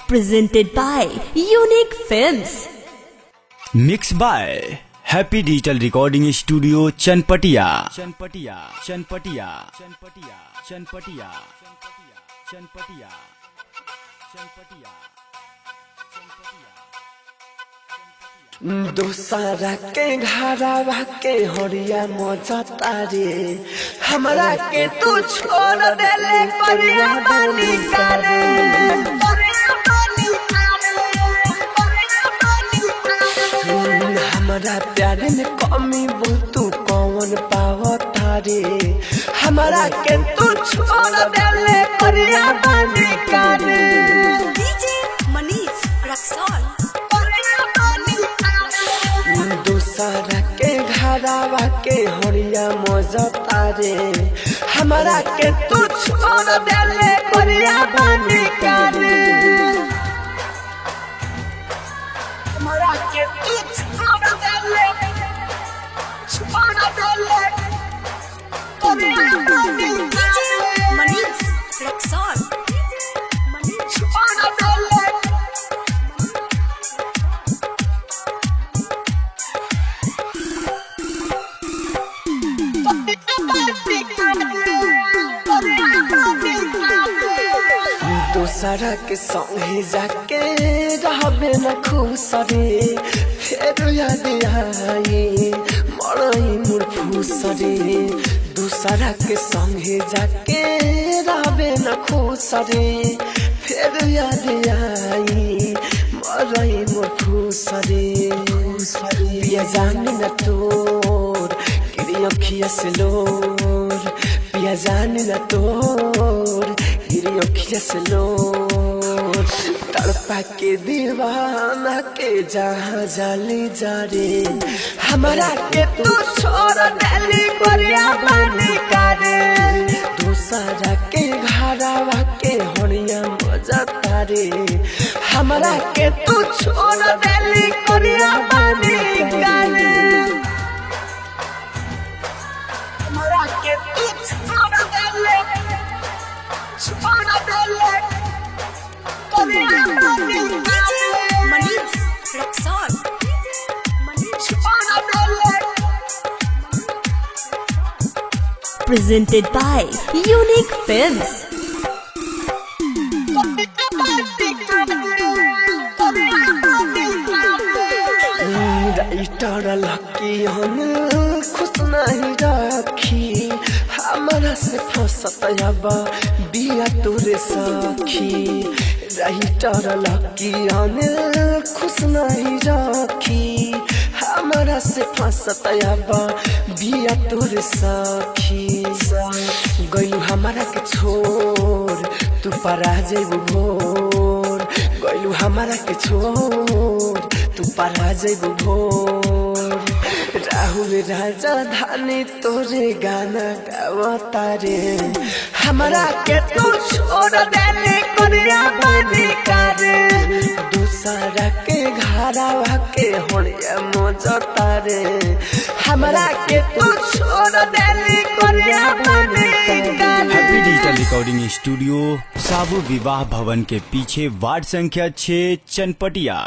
Presented by Unique Films. Mixed by Happy Digital Recording Studio Chanpatia. दोसारा के घरवा के हरिया मजा तारे हमरा के तू छोड़ देले परिया बानी करे हमरा प्यार में कमी तू कौन पाव तारे हमरा के तू छोड़ देले परिया बानी करे DJ Manish Raksol. दोसारा के घरवा के हरिया मजा तारे हमरा के तू छोड़ देले परिया बानी करे हमरा के तू छोड़ देले परिया बानी DJ Manish Raksol. दोसरा के संगे जाके रहबे न खुश रे फेर याद आई मरई मोर फूस रे दोसरा के संगे जाके रहबे न खुश रे फेर याद आई मरई मोर फूस रे पिया जान न तोर गिरी अखिया से लोर पिया जान न तोर गिरी अखिया से लोर तड़पा के दीवाना के जहाँ जाली जा रे हमरा के तू छोड़ देली परिया बानी करे दूसरा के घरवा के हरिया मजा तारे हमरा के तू छोड़ देली परिया बानी करे हमरा के तू छोड़ देली DJ Manish Raksol. Presented by Unique Films. Writer Lucky हम खुश नहीं रखी हमारा से फंसत अब बिया तोरे सखी राइटर लकी हम खुश नहीं रखी हमारा से फंसत अब बिया तोरे सखी गइलू हमारा के छोड़ तू परा जेबू भोर गइलू हमारा के छोड़ तू परा जेबू भोर राहुल राजा धानी तोरे गाना गावता रे हमरा के तू छोड़ देले करिया बानी करे दूसरा के घरवा के हरिया मजता रे हमरा के तू छोड़ देले करिया बानी करे हैप्पी डिजिटल रिकॉर्डिंग स्टूडियो साबु विवाह भवन के पीछे वार्ड संख्या 6 चनपटिया।